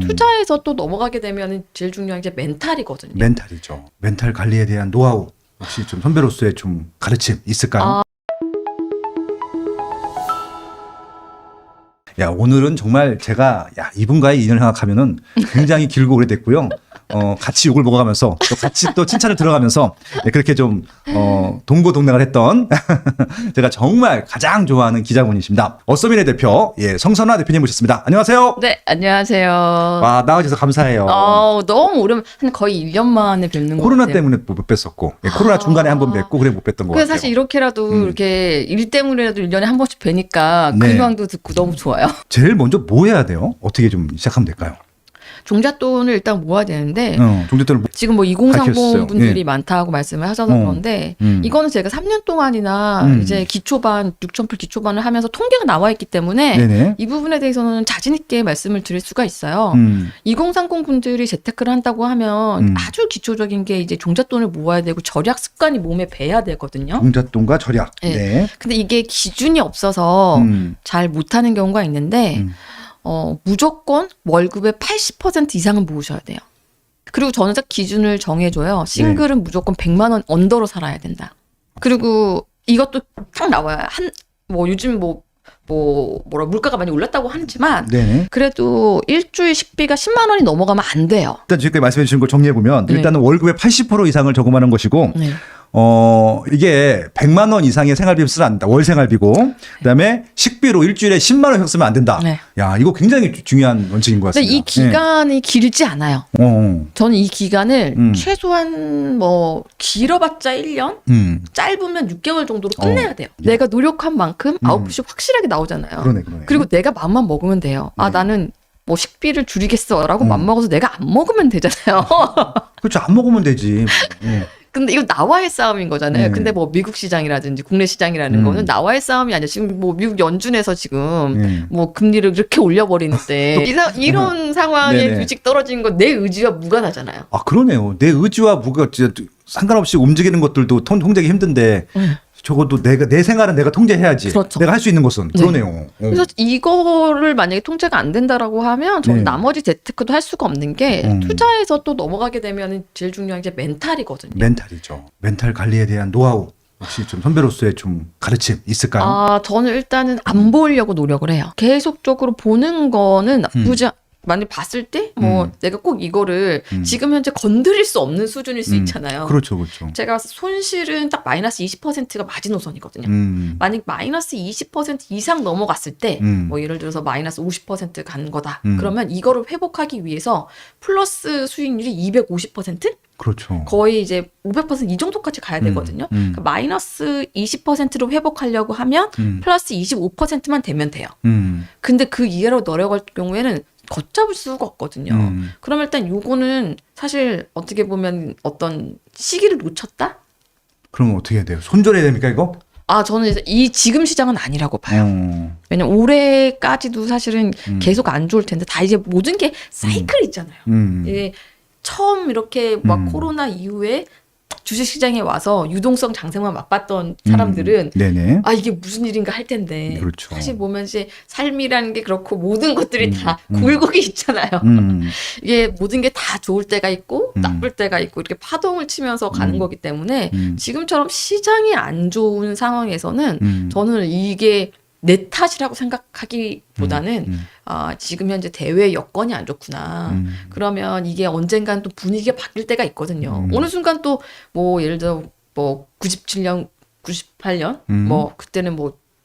투자에서 또 넘어가게 되면 제일 중요한 게 멘탈이거든요. 멘탈이죠. 멘탈 관리에 대한 노하우 혹시 좀 선배로서의 좀 가르침 있을까요? 야, 오늘은 정말 제가 이분과의 인연을 생각하면은 굉장히 길고 오래됐고요. 같이 욕을 먹어가면서 또 같이 또 칭찬을 들어가면서 그렇게 좀 동고동락을 했던 제가 정말 가장 좋아하는 기자분이십니다. 어서민의 대표 성선화 대표님 모셨습니다. 안녕하세요. 네, 안녕하세요. 와, 나와주셔서 감사해요. 너무 오랜만, 한 거의 1년 만에 뵙는 거 코로나 같아요. 때문에 못 뵀었고 코로나 중간에 한번 뵙고 그래 못 뵀던 거 같아요. 사실 이렇게라도 이렇게 일 때문에라도 1년에 한 번씩 뵈니까 그 네. 희망도 듣고 너무 좋아요. 제일 먼저 뭐 해야 돼요? 어떻게 좀 시작하면 될까요? 종잣돈을 일단 모아야 되는데 종잣돈을 지금 뭐 밝혔어요. 2030 분들이 예. 많다고 말씀을 하셔서 그런데 이거는 제가 3년 동안이나 이제 기초반 6,000풀 기초반을 하면서 통계가 나와 있기 때문에 네네. 이 부분에 대해서는 자신 있게 말씀을 드릴 수가 있어요. 2030 분들이 재테크를 한다고 하면 아주 기초적인 게 이제 종잣돈을 모아야 되고 절약 습관이 몸에 배야 되거든요. 종잣돈과 절약. 네. 네. 근데 이게 기준이 없어서 잘 못하는 경우가 있는데 무조건 월급의 80% 이상은 모으셔야 돼요. 그리고 저는 딱 기준을 정해줘요. 싱글은 무조건 100만 원 언더로 살아야 된다. 그리고 이것도 딱 나와요. 요즘 물가가 많이 올랐다고 하지만 네네. 그래도 일주일 식비가 10만 원이 넘어가면 안 돼요. 일단 지금까지 말씀해 주신 걸 정리해 보면 네. 일단은 월급의 80% 이상을 저금하는 것이고 네. 이게 100만 원 이상의 생활비를 쓰면 안 된다. 월 생활비고 그다음에 식비로 일주일에 10만 원 쓰면 안 된다. 네. 야, 이거 굉장히 중요한 원칙인 것 근데 같습니다. 이 기간이 길지 않아요. 저는 이 기간을 최소한 길어봤자 1년? 짧으면 6개월 정도로 끝내야 돼요. 내가 노력한 만큼 아웃풋이 확실하게 나오잖아요. 그러네. 그리고 내가 맘만 먹으면 돼요. 네. 나는 식비를 줄이겠어라고 맘먹어서 내가 안 먹으면 되잖아요. 그렇죠. 안 먹으면 되지. 근데 이거 나와의 싸움인 거잖아요. 네. 근데 미국 시장이라든지 국내 시장이라는 거는 나와의 싸움이 아니라 지금 미국 연준에서 지금 금리를 이렇게 올려버리는데 이런 상황에 네네. 주식 떨어지는 건 내 의지와 무관하잖아요. 아, 그러네요. 내 의지와 무가 상관없이 움직이는 것들도 통제하기 힘든데 적어도 내 생활은 내가 통제해야지. 그렇죠. 내가 할 수 있는 것은. 네. 그러네요. 그래서 이거를 만약에 통제가 안 된다라고 하면 저는 네. 나머지 재테크도 할 수가 없는 게 투자에서 또 넘어가게 되면 제일 중요한 게 멘탈이거든요. 멘탈이죠. 멘탈 관리에 대한 노하우 혹시 좀 선배로서의 좀 가르침 있을까요? 저는 일단은 안 보려고 노력을 해요. 계속적으로 보는 거는 나쁘지 많이 봤을 때 내가 꼭 이거를 지금 현재 건드릴 수 없는 수준일 수 있잖아요. 그렇죠. 제가 손실은 딱 마이너스 20%가 마지노선이거든요. 만약 마이너스 20% 이상 넘어갔을 때 예를 들어서 마이너스 50% 간 거다. 그러면 이거를 회복하기 위해서 플러스 수익률이 250%? 그렇죠. 거의 이제 500%이 정도까지 가야 되거든요. 그러니까 마이너스 20%로 회복하려고 하면 플러스 25%만 되면 돼요. 근데 그 이하로 내려갈 경우에는 걷잡을 수가 없거든요. 그러면 일단 요거는 사실 어떻게 보면 어떤 시기를 놓쳤다? 그러면 어떻게 해야 돼요? 손절해야 됩니까 이거? 저는 이제 지금 시장은 아니라고 봐요. 왜냐면 올해까지도 사실은 계속 안 좋을 텐데 다 이제 모든 게 사이클 있잖아요. 이게 처음 이렇게 코로나 이후에 주식시장에 와서 유동성 장세만 맛봤던 사람들은 네네. 이게 무슨 일인가 할 텐데 그렇죠. 사실 보면 이제 삶이라는 게 그렇고 모든 것들이 다 굴곡이 있잖아요. 이게 모든 게 다 좋을 때가 있고 나쁠 때가 있고 이렇게 파동을 치면서 가는 거기 때문에 지금처럼 시장이 안 좋은 상황에서는 저는 이게 내 탓이라고 생각하기보다는 지금 현재 대외 여건이 안 좋구나. 그러면 이게 언젠간 또 분위기가 바뀔 때가 있거든요. 어느 순간 또 예를 들어 97년, 98년 그때는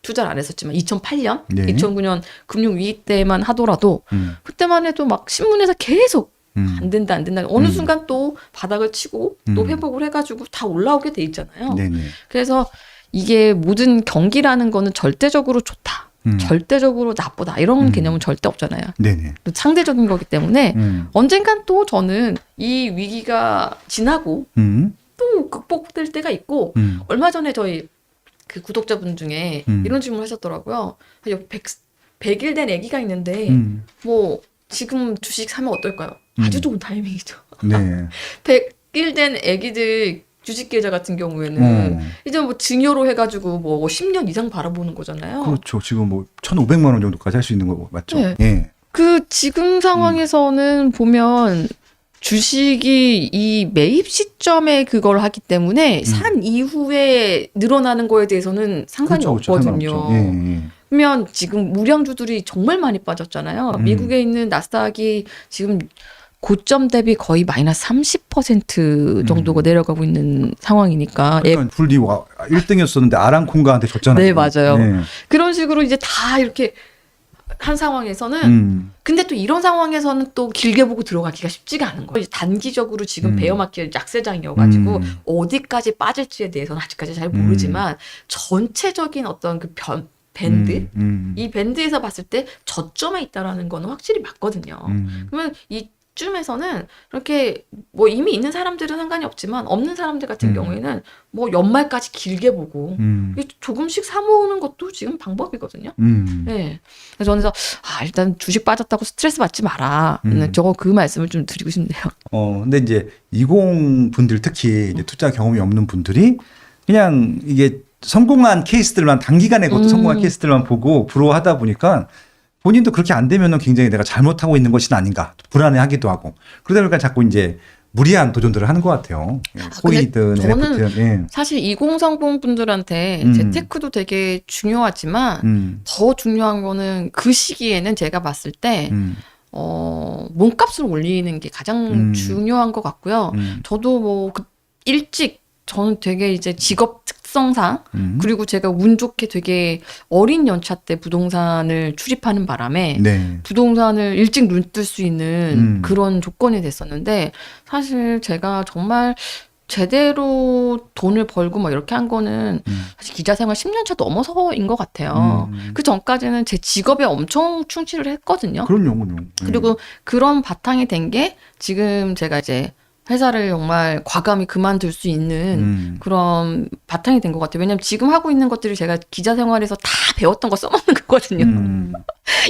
투자를 안 했었지만 2008년, 네. 2009년 금융위기 때만 하더라도 그때만 해도 막 신문에서 계속 안 된다. 어느 순간 또 바닥을 치고 또 회복을 해가지고 다 올라오게 돼 있잖아요. 네네. 그래서 이게 모든 경기라는 거는 절대적으로 좋다. 절대적으로 나쁘다. 이런 개념은 절대 없잖아요. 네네. 또 상대적인 거기 때문에 언젠간 또 저는 이 위기가 지나고 또 극복될 때가 있고 얼마 전에 저희 그 구독자분 중에 이런 질문을 하셨더라고요. 100일 된 아기가 있는데 지금 주식 사면 어떨까요? 아주 좋은 타이밍이죠. 네. 100일 된 아기들 주식 계좌 같은 경우에는 이제 증여로 해가지고 10년 이상 바라보는 거잖아요. 그렇죠. 지금 1,500만 원 정도까지 할 수 있는 거 맞죠? 네. 예. 그 지금 상황에서는 보면 주식이 이 매입 시점에 그걸 하기 때문에 산 이후에 늘어나는 거에 대해서는 상관이 그렇죠, 없거든요. 상관없죠. 예, 예. 그러면 지금 우량주들이 정말 많이 빠졌잖아요. 미국에 있는 나스닥이 지금 고점 대비 거의 마이너스 30% 정도가 내려가고 있는 상황이니까. 그러니까 둘이 1등이었었는데 아랑콩가한테 졌잖아요. 네, 맞아요. 네. 그런 식으로 이제 다 이렇게 한 상황에서는 근데 또 이런 상황에서는 또 길게 보고 들어가기가 쉽지가 않은 거예요. 단기적으로 지금 베어마켓 약세장이어가지고 어디까지 빠질지에 대해서는 아직까지 잘 모르지만 전체적인 어떤 그 밴드 이 밴드에서 봤을 때 저점에 있다라는 거는 확실히 맞거든요. 그러면 이쯤에서는 이렇게 뭐 이미 있는 사람들은 상관이 없지만 없는 사람들 같은 경우에는 뭐 연말까지 길게 보고 조금씩 사 모으는 것도 지금 방법이거든요. 네. 그래서 저는 일단 주식 빠졌다고 스트레스 받지 마라. 저거 그 말씀을 좀 드리고 싶네요. 근데 이제 20 분들 특히 이제 투자 경험이 없는 분들이 그냥 이게 성공한 케이스들만 단기간에 그것도 성공한 케이스들만 보고 부러워하다 보니까 본인도 그렇게 안 되면은 굉장히 내가 잘못하고 있는 것이 아닌가 불안해하기도 하고 그러다 보니까 자꾸 이제 무리한 도전들을 하는 것 같아요. 코인이든 저는 NFT든. 예. 사실 2030 분들한테 재테크도 되게 중요하지만 더 중요한 거는 그 시기에는 제가 봤을 때 몸값을 올리는 게 가장 중요한 것 같고요. 저도 뭐 일찍 저는 되게 이제 직업 특성상 그리고 제가 운 좋게 되게 어린 연차 때 부동산을 출입하는 바람에 네. 부동산을 일찍 눈 뜰 수 있는 그런 조건이 됐었는데 사실 제가 정말 제대로 돈을 벌고 막 이렇게 한 거는 사실 기자 생활 10년 차 넘어서인 것 같아요. 그 전까지는 제 직업에 엄청 충실을 했거든요. 그럼요. 그리고 그런 바탕이 된 게 지금 제가 이제 회사를 정말 과감히 그만둘 수 있는 그런 바탕이 된 것 같아요. 왜냐면 지금 하고 있는 것들이 제가 기자 생활에서 다 배웠던 거 써먹는 거거든요.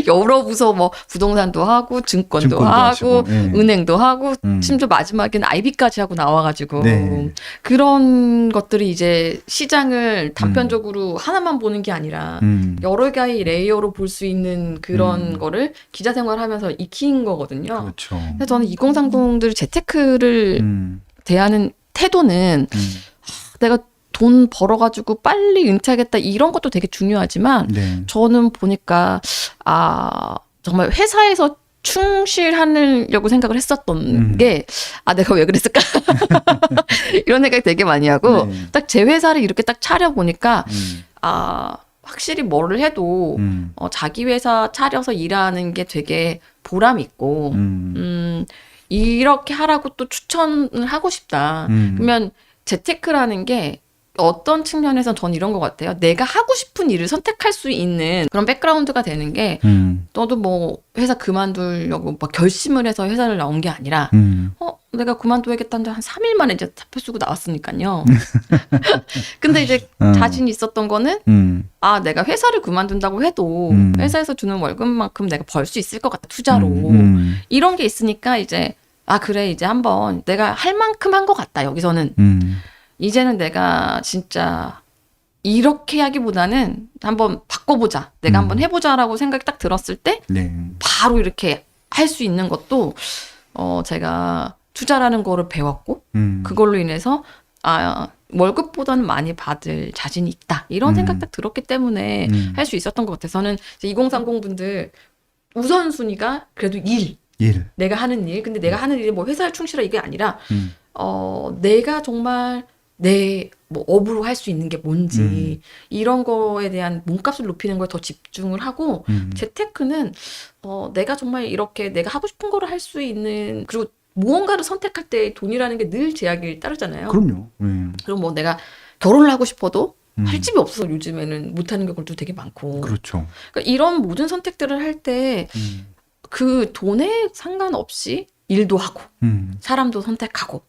여러 부서 뭐 부동산도 하고 증권도 하고 하시고, 은행도 하고 심지어 마지막에는 IB까지 하고 나와가지고 네. 그런 것들이 이제 시장을 단편적으로 하나만 보는 게 아니라 여러 개의 레이어로 볼 수 있는 그런 거를 기자 생활하면서 익힌 거거든요. 그렇죠. 그래서 저는 2030들 재테크를 대하는 태도는 내가 돈 벌어가지고 빨리 은퇴하겠다 이런 것도 되게 중요하지만 네. 저는 보니까 정말 회사에서 충실하려고 생각을 했었던 게 내가 왜 그랬을까 이런 생각이 되게 많이 하고 네. 딱 제 회사를 이렇게 딱 차려보니까 확실히 뭐를 해도 자기 회사 차려서 일하는 게 되게 보람 있고 이렇게 하라고 또 추천을 하고 싶다. 그러면 재테크라는 게 어떤 측면에서 전 이런 것 같아요. 내가 하고 싶은 일을 선택할 수 있는 그런 백그라운드가 되는 게 너도 뭐 회사 그만두려고 막 결심을 해서 회사를 나온 게 아니라 내가 그만둬야겠다는 한 3일 만에 이제 사표 쓰고 나왔으니까요. 근데 이제 자신이 있었던 거는 내가 회사를 그만둔다고 해도 회사에서 주는 월급만큼 내가 벌 수 있을 것 같아. 투자로. 이런 게 있으니까 이제 그래 이제 한번 내가 할 만큼 한 것 같다. 여기서는. 이제는 내가 진짜 이렇게 하기보다는 한번 바꿔보자. 내가 한번 해보자라고 생각이 딱 들었을 때 네. 바로 이렇게 할 수 있는 것도 제가 투자라는 거를 배웠고 그걸로 인해서 월급보다는 많이 받을 자신이 있다. 이런 생각 딱 들었기 때문에 할 수 있었던 것 같아요. 저는 2030 분들 우선순위가 그래도 일. 내가 하는 일. 근데 내가 하는 일이 뭐 회사에 충실하 이게 아니라 내가 정말 내 뭐 업으로 할 수 있는 게 뭔지 이런 거에 대한 몸값을 높이는 거에 더 집중을 하고 재테크는 내가 정말 이렇게 내가 하고 싶은 거를 할 수 있는 그리고 무언가를 선택할 때 돈이라는 게 늘 제약이 따르잖아요. 그럼요. 그리고 뭐 내가 결혼을 하고 싶어도 할 집이 없어서 요즘에는 못하는 경우도 되게 많고. 그렇죠. 그러니까 이런 모든 선택들을 할 때 그 돈에 상관없이 일도 하고 사람도 선택하고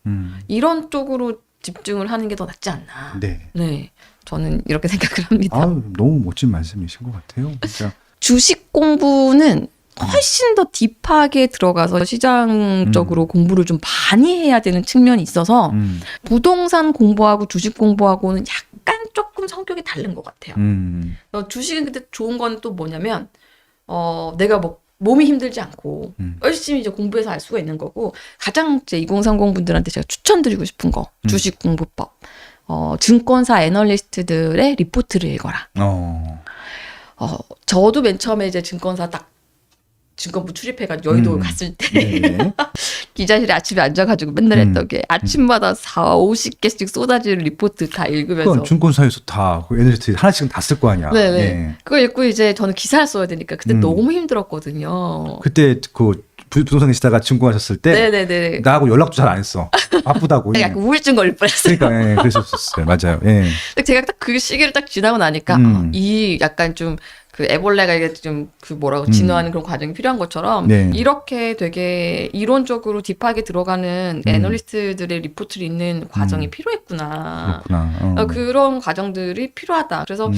이런 쪽으로 집중을 하는 게 더 낫지 않나. 네. 저는 이렇게 생각을 합니다. 너무 멋진 말씀이신 것 같아요. 진짜. 주식 공부는 훨씬 더 딥하게 들어가서 시장적으로 공부를 좀 많이 해야 되는 측면이 있어서 부동산 공부하고 주식 공부하고는 약간 조금 성격이 다른 것 같아요. 주식은 근데 좋은 건 또 뭐냐면 내가 뭐 몸이 힘들지 않고 열심히 이제 공부해서 알 수가 있는 거고 가장 이제 2030 분들한테 제가 추천드리고 싶은 거 주식 공부법. 증권사 애널리스트들의 리포트를 읽어라. 저도 맨 처음에 이제 증권사 딱 증권부 출입해가지고 여의도 갔을 때 기자실에 아침에 앉아가지고 맨날 했던 게 아침마다 40-50개씩 쏟아지는 리포트 다 읽으면서 그건 증권사에서 다 애널리스트 하나씩은 다 쓸 거 아니야. 네네. 예. 그거 읽고 이제 저는 기사를 써야 되니까 그때 너무 힘들었거든요. 그때 그 부동산 계시다가 증권하셨을 때 네네네. 나하고 연락도 잘 안 했어. 바쁘다고. 예. 약간 우울증 걸릴 뻔했어요. 그러니까 예, 그랬었어요. 맞아요. 예. 근데 제가 딱 그 시기를 딱 지나고 나니까 이 약간 좀 그 애벌레가 이게 좀 그 뭐라고 진화하는 그런 과정이 필요한 것처럼 네. 이렇게 되게 이론적으로 딥하게 들어가는 애널리스트들의 리포트를 읽는 과정이 필요했구나. 그렇구나. 그런 과정들이 필요하다. 그래서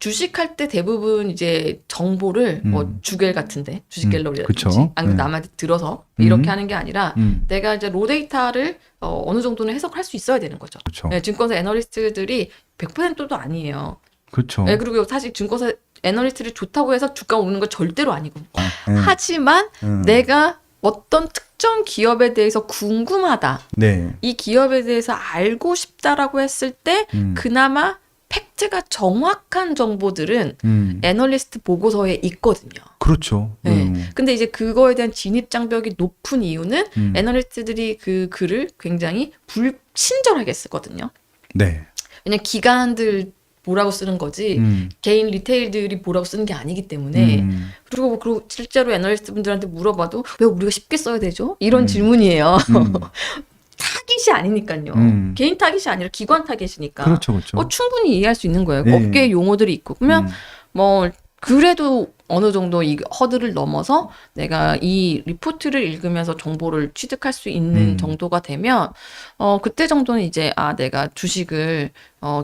주식할 때 대부분 이제 정보를 뭐 주갤 같은데 주식 갤러리라든지 그쵸. 아니면 네. 남한테 들어서 이렇게 하는 게 아니라 내가 이제 로 데이터를 어느 정도는 해석할 수 있어야 되는 거죠. 그렇죠. 네, 증권사 애널리스트들이 100%도 아니에요. 그렇죠. 네, 그리고 사실 증권사 애널리스트를 좋다고 해서 주가 오르는 건 절대로 아니고. 예. 하지만 내가 어떤 특정 기업에 대해서 궁금하다. 네. 이 기업에 대해서 알고 싶다라고 했을 때 그나마 팩트가 정확한 정보들은 애널리스트 보고서에 있거든요. 그렇죠. 네. 근데 이제 그거에 대한 진입 장벽이 높은 이유는 애널리스트들이 그 글을 굉장히 불친절하게 쓰거든요. 네. 왜냐면 기관들 뭐라고 쓰는 거지 개인 리테일들이 뭐라고 쓰는 게 아니기 때문에 그리고 실제로 애널리스트 분들한테 물어봐도 왜 우리가 쉽게 써야 되죠? 이런 질문이에요. 타깃이 아니니까요. 개인 타깃이 아니라 기관 타깃이니까. 그렇죠, 그렇죠. 충분히 이해할 수 있는 거예요. 네. 업계 용어들이 있고 그러면 뭐 그래도 어느 정도 이 허들을 넘어서 내가 이 리포트를 읽으면서 정보를 취득할 수 있는 정도가 되면 그때 정도는 이제 내가 주식을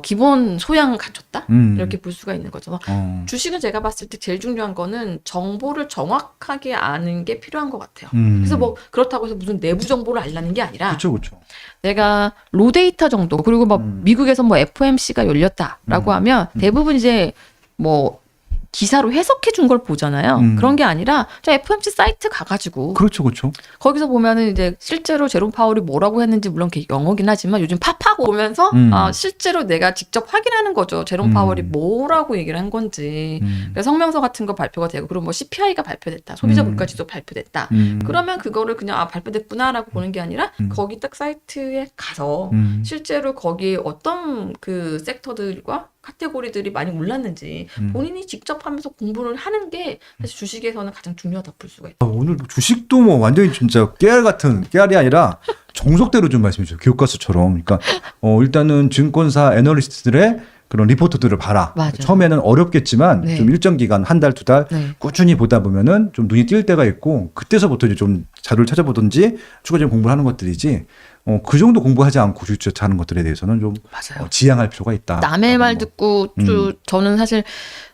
기본 소양을 갖췄다 이렇게 볼 수가 있는 거죠. 주식은 제가 봤을 때 제일 중요한 거는 정보를 정확하게 아는 게 필요한 것 같아요. 그래서 뭐 그렇다고 해서 무슨 내부 정보를 알라는 게 아니라 그렇죠, 그렇죠. 내가 로 데이터 정도 그리고 뭐 미국에서 뭐 FOMC가 열렸다라고 하면 대부분 이제 뭐 기사로 해석해 준 걸 보잖아요. 그런 게 아니라 저 FOMC 사이트 가가지고 그렇죠, 그렇죠. 거기서 보면은 이제 실제로 제롬 파월이 뭐라고 했는지 물론 영어긴 하지만 요즘 팝하고 오면서 실제로 내가 직접 확인하는 거죠. 제롬 파월이 뭐라고 얘기를 한 건지. 그래서 성명서 같은 거 발표가 되고 그리고 뭐 CPI가 발표됐다. 소비자 물가지수 발표됐다. 그러면 그거를 그냥 발표됐구나라고 보는 게 아니라 거기 딱 사이트에 가서 실제로 거기에 어떤 그 섹터들과 카테고리들이 많이 올랐는지 본인이 직접 하면서 공부를 하는 게 사실 주식에서는 가장 중요하다 볼 수가 있어요. 오늘 주식도 뭐 완전히 진짜 깨알이 아니라 정석대로 좀 말씀해 주세요. 교과서처럼. 그러니까 일단은 증권사 애널리스트들의 그런 리포트들을 봐라. 맞아요. 처음에는 어렵겠지만 네. 좀 일정 기간 한 달, 두 달 네. 꾸준히 보다 보면은 좀 눈이 띌 때가 있고 그때서부터 이제 좀 자료를 찾아보든지 추가적인 공부를 하는 것들이지 그 정도 공부하지 않고 주식 하는 것들에 대해서는 좀 맞아요. 지양할 필요가 있다. 남의 말 듣고 저는 사실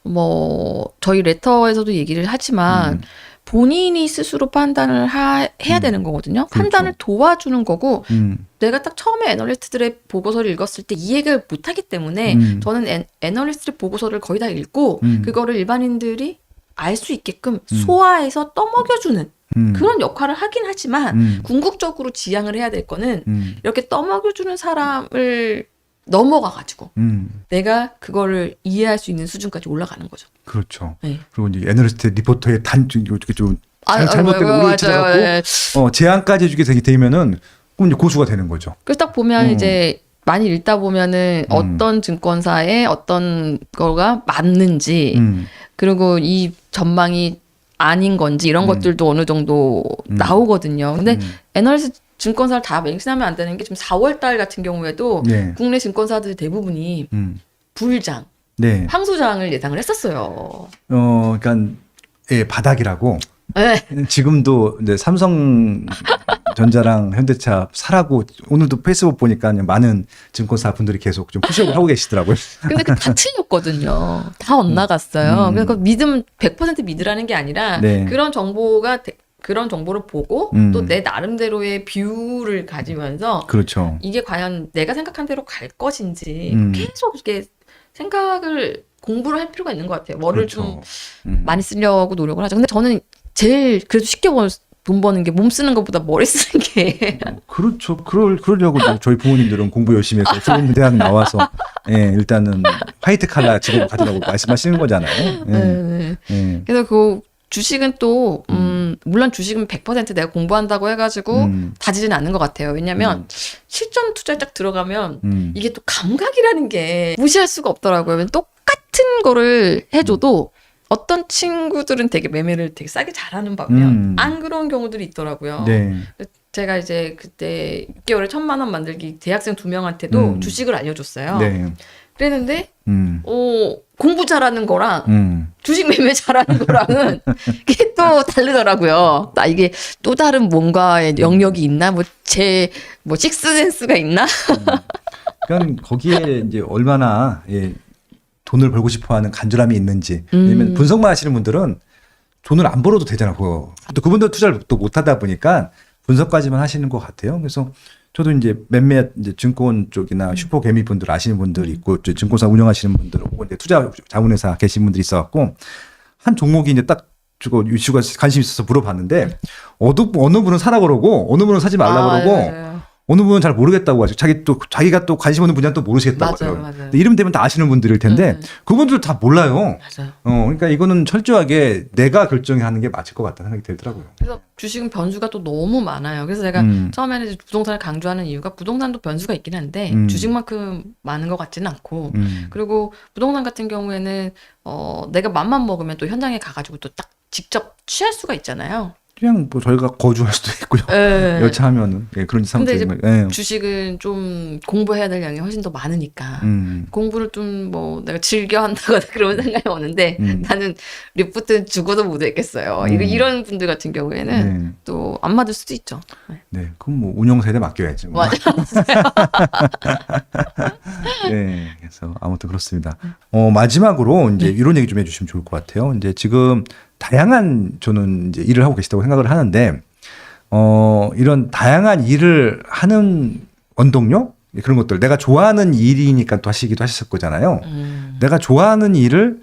뭐 저희 레터에서도 얘기를 하지만 본인이 스스로 판단을 해야 되는 거거든요. 그렇죠. 판단을 도와주는 거고 내가 딱 처음에 애널리스트들의 보고서를 읽었을 때 이해를 못하기 때문에 저는 애널리스트의 보고서를 거의 다 읽고 그거를 일반인들이 알 수 있게끔 소화해서 떠먹여주는 그런 역할을 하긴 하지만 궁극적으로 지향을 해야 될 거는 이렇게 떠먹여주는 사람을 넘어가가지고 내가 그거를 이해할 수 있는 수준까지 올라가는 거죠. 그렇죠. 네. 그리고 이제 애널리스트 리포터의 이렇게 좀 잘못된 맞아요. 오류를 찾아갖고 제한까지 해주게 되면은 그럼 이제 고수가 되는 거죠. 그래서 딱 보면 이제 많이 읽다 보면은 어떤 증권사에 어떤 거가 맞는지 그리고 이 전망이 아닌 건지 이런 것들도 어느 정도 나오거든요. 근데 애널리스트 증권사를 다 맹신하면 안 되는 게 지금 4월 달 같은 경우에도 네. 국내 증권사들 대부분이 부일장, 네. 황소장을 예상을 했었어요. 그러니까 바닥이라고. 네. 지금도 이제 삼성전자랑 현대차 사라고 오늘도 페이스북 보니까 많은 증권사 분들이 계속 좀 푸시업을 하고 계시더라고요. 근데 다 틀렸거든요. 다 엇나갔어요. 그래서 100% 믿으라는 게 아니라 네. 그런 정보를 보고 또 내 나름대로의 뷰를 가지면서 그렇죠. 이게 과연 내가 생각한 대로 갈 것인지 계속 이렇게 생각을 공부를 할 필요가 있는 것 같아요. 머리를 그렇죠. 좀 많이 쓰려고 노력을 하죠. 근데 저는 제일 그래도 쉽게 돈 버는 게 몸 쓰는 것보다 머리 쓰는 게. 그렇죠. 그러려고 저희 부모님들은 공부 열심히 해서 좋은 대학 나와서 예, 일단은 화이트 칼라 직업을 가지라고 말씀하시는 거잖아요. 예. 네. 예. 그래서 그 주식은 또 물론 주식은 100% 내가 공부한다고 해가지고 다지지는 않는 것 같아요. 왜냐하면 실전 투자에 딱 들어가면 이게 또 감각이라는 게 무시할 수가 없더라고요. 똑같은 거를 해줘도 어떤 친구들은 되게 매매를 되게 싸게 잘하는 반면 안 그런 경우들이 있더라고요. 네. 제가 이제 그때 6개월에 1,000만 원 만들기 대학생 2명한테도 주식을 알려줬어요. 네. 그랬는데 공부 잘하는 거랑 주식 매매 잘하는 거랑은 이게 또 다르더라고요. 나 이게 또 다른 뭔가의 영역이 있나? 뭐 식스센스가 있나? 그러니까 거기에 이제 얼마나 예, 돈을 벌고 싶어하는 간절함이 있는지. 왜냐면 분석만 하시는 분들은 돈을 안 벌어도 되잖아. 그거. 또 그분들 투자를 또 못하다 보니까 분석까지만 하시는 것 같아요. 그래서 저도 이제 몇몇 이제 증권 쪽이나 슈퍼 개미 분들 아시는 분들 있고 증권사 운영하시는 분들 혹은 이제 투자 자문회사 계신 분들이 있어갖고 한 종목이 이제 딱 주고 유치가 관심 있어서 물어봤는데 어느 분은 사라 그러고 어느 분은 사지 말라 그러고 네. 어느 분은 잘 모르겠다고 하죠. 자기가 또 관심 없는 분야는 또 모르시겠다고 맞아요, 해요. 맞아요. 근데 이름 되면 다 아시는 분들일 텐데 그분들 다 몰라요. 맞아요. 그러니까 이거는 철저하게 내가 결정하는 게 맞을 것 같다는 생각이 들더라고요. 그래서 주식은 변수가 또 너무 많아요. 그래서 제가 처음에는 이제 부동산을 강조하는 이유가 부동산도 변수가 있긴 한데 주식만큼 많은 것 같지는 않고 그리고 부동산 같은 경우에는 내가 맘만 먹으면 또 현장에 가가지고 또 딱 직접 취할 수가 있잖아요. 그냥 뭐 저희가 거주할 수도 있고요. 네. 여차하면은 예, 그런 근데 이제 예. 주식은 좀 공부해야 될 양이 훨씬 더 많으니까 공부를 좀 뭐 내가 즐겨 한다거나 그런 생각이 오는데 나는 리프트는 죽어도 못 했겠어요. 이런 분들 같은 경우에는 네. 또 안 맞을 수도 있죠. 네. 네, 그럼 뭐 운영사에 맡겨야지. 뭐. 맞아요. 네, 그래서 아무튼 그렇습니다. 마지막으로 이제 이런 얘기 좀 해주시면 좋을 것 같아요. 이제 지금 다양한 저는 이제 일을 하고 계시다고 생각을 하는데, 이런 다양한 일을 하는 원동력 그런 것들 내가 좋아하는 일이니까 또 하시기도 하셨을 거잖아요. 내가 좋아하는 일을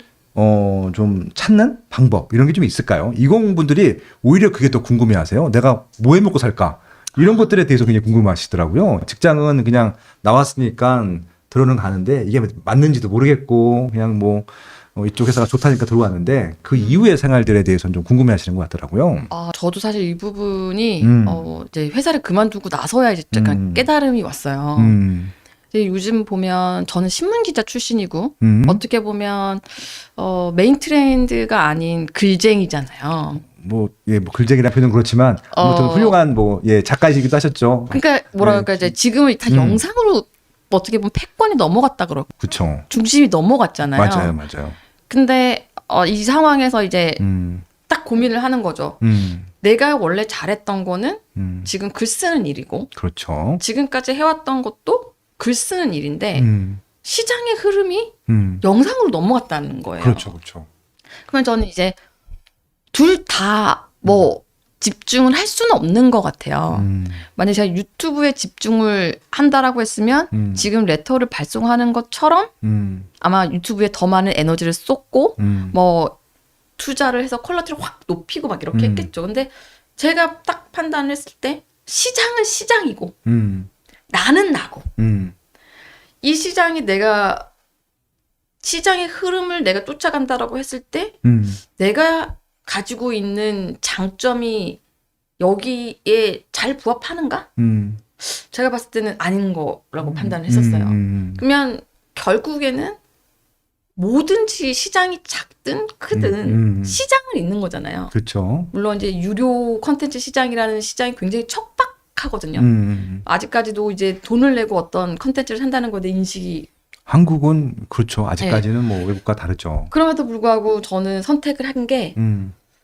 좀 찾는 방법 이런 게 좀 있을까요? 20분들이 오히려 그게 더 궁금해하세요. 내가 뭐 해 먹고 살까? 이런 것들에 대해서 굉장히 궁금하시더라고요. 직장은 그냥 나왔으니까 들어는 가는데 이게 맞는지도 모르겠고 그냥 뭐 이쪽 회사가 좋다니까 들어왔는데 그 이후의 생활들에 대해서는 좀 궁금해하시는 것 같더라고요. 저도 사실 이 부분이 이제 회사를 그만두고 나서야 이제 약간 깨달음이 왔어요. 근데 요즘 보면 저는 신문 기자 출신이고 어떻게 보면 메인 트렌드가 아닌 글쟁이잖아요. 뭐 글쟁이라는 표현은 그렇지만 아무튼 훌륭한 작가이시기도 하셨죠. 그러니까 뭐랄까 이제 지금은 다 영상으로 어떻게 보면 패권이 넘어갔다 그러고 그렇죠. 중심이 넘어갔잖아요. 맞아요. 근데 이 상황에서 이제 딱 고민을 하는 거죠. 내가 원래 잘했던 거는 지금 글 쓰는 일이고, 그렇죠. 지금까지 해왔던 것도 글 쓰는 일인데 시장의 흐름이 영상으로 넘어갔다는 거예요. 그렇죠. 그러면 저는 이제 둘 다 집중을 할 수는 없는 것 같아요. 만약에 제가 유튜브에 집중을 한다라고 했으면 지금 레터를 발송하는 것처럼 아마 유튜브에 더 많은 에너지를 쏟고 투자를 해서 퀄리티를 확 높이고 막 이렇게 했겠죠. 근데 제가 딱 판단을 했을 때 시장은 시장이고 나는 나고 이 시장이 시장의 흐름을 내가 쫓아간다라고 했을 때 내가 가지고 있는 장점이 여기에 잘 부합하는가? 제가 봤을 때는 아닌 거라고 판단을 했었어요. 그러면 결국에는 뭐든지 시장이 작든 크든 시장은 있는 거잖아요. 그렇죠. 물론 이제 유료 콘텐츠 시장이라는 시장이 굉장히 척박하거든요. 아직까지도 이제 돈을 내고 어떤 콘텐츠를 산다는 것에 인식이 한국은 그렇죠. 아직까지는 외국과 다르죠. 그럼에도 불구하고 저는 선택을 한 게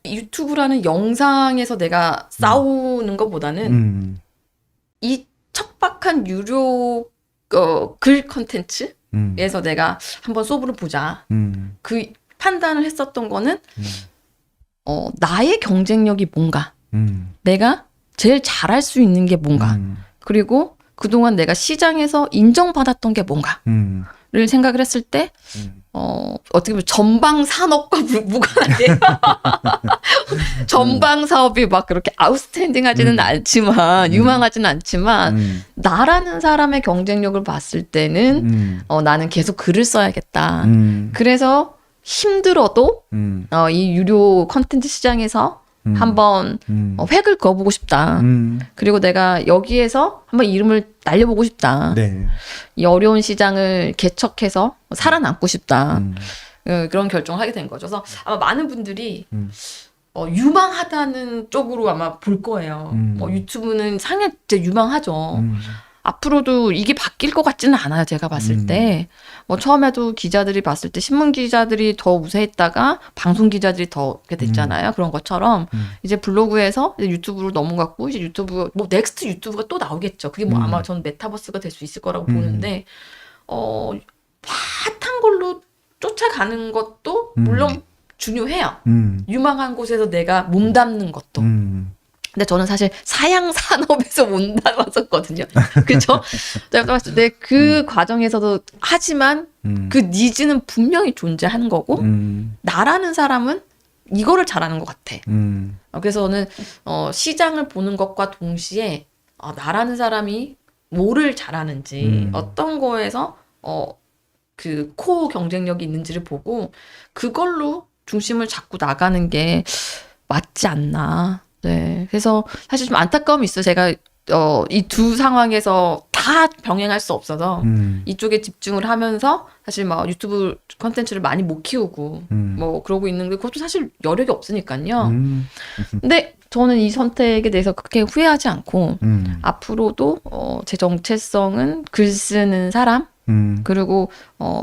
유튜브라는 영상에서 내가 싸우는 것보다는 이 척박한 유료 글 콘텐츠에서 내가 한번 소브를 보자. 그 판단을 했었던 거는 나의 경쟁력이 뭔가, 내가 제일 잘할 수 있는 게 뭔가, 그리고 그동안 내가 시장에서 인정받았던 게 뭔가. 생각을 했을 때 어떻게 보면 전방 산업과 무관하게 전방 사업이 막 그렇게 아웃스탠딩하지는 않지만 유망하지는 않지만 나라는 사람의 경쟁력을 봤을 때는 나는 계속 글을 써야겠다. 그래서 힘들어도 이 유료 컨텐츠 시장에서 한번 획을 그어보고 싶다. 그리고 내가 여기에서 한번 이름을 날려보고 싶다. 네. 이 어려운 시장을 개척해서 살아남고 싶다. 그런 결정을 하게 된 거죠. 그래서 아마 많은 분들이 유망하다는 쪽으로 아마 볼 거예요. 유튜브는 상당히 진짜 유망하죠. 앞으로도 이게 바뀔 것 같지는 않아요. 제가 봤을 때. 처음에도 기자들이 봤을 때 신문 기자들이 더 우세했다가 방송 기자들이 더 이렇게 됐잖아요. 그런 것처럼 이제 블로그에서 이제 유튜브로 넘어갔고 이제 유튜브 넥스트 유튜브가 또 나오겠죠. 그게 아마 저는 메타버스가 될 수 있을 거라고 보는데 핫한 걸로 쫓아가는 것도 물론 중요해요. 유망한 곳에서 내가 몸담는 것도. 근데 저는 사실 사양 산업에서 몸담았었거든요. 그렇죠? 제가 봤을 때 그 과정에서도 하지만 그 니즈는 분명히 존재하는 거고 나라는 사람은 이거를 잘하는 것 같아. 그래서 저는 시장을 보는 것과 동시에 나라는 사람이 뭐를 잘하는지 어떤 거에서 그 코어 경쟁력이 있는지를 보고 그걸로 중심을 잡고 나가는 게 맞지 않나. 네. 그래서 사실 좀 안타까움이 있어요. 제가 이 두 상황에서 다 병행할 수 없어서 이쪽에 집중을 하면서 사실 막 유튜브 컨텐츠를 많이 못 키우고 뭐 그러고 있는데 그것도 사실 여력이 없으니까요. 근데 저는 이 선택에 대해서 그렇게 후회하지 않고 앞으로도 제 정체성은 글 쓰는 사람 그리고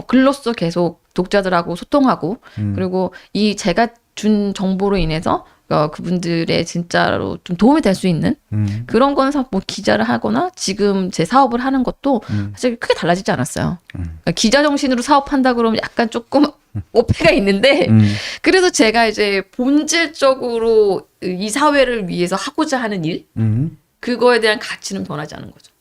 글로써 계속 독자들하고 소통하고 그리고 이 제가 준 정보로 인해서 그분들의 진짜로 좀 도움이 될 수 있는 그런 거는 뭐 기자를 하거나 지금 제 사업을 하는 것도 사실 크게 달라지지 않았어요. 그러니까 기자 정신으로 사업한다 그러면 약간 조금 오해가 있는데 그래서 제가 이제 본질적으로 이 사회를 위해서 하고자 하는 일 그거에 대한 가치는 변하지 않은 거죠.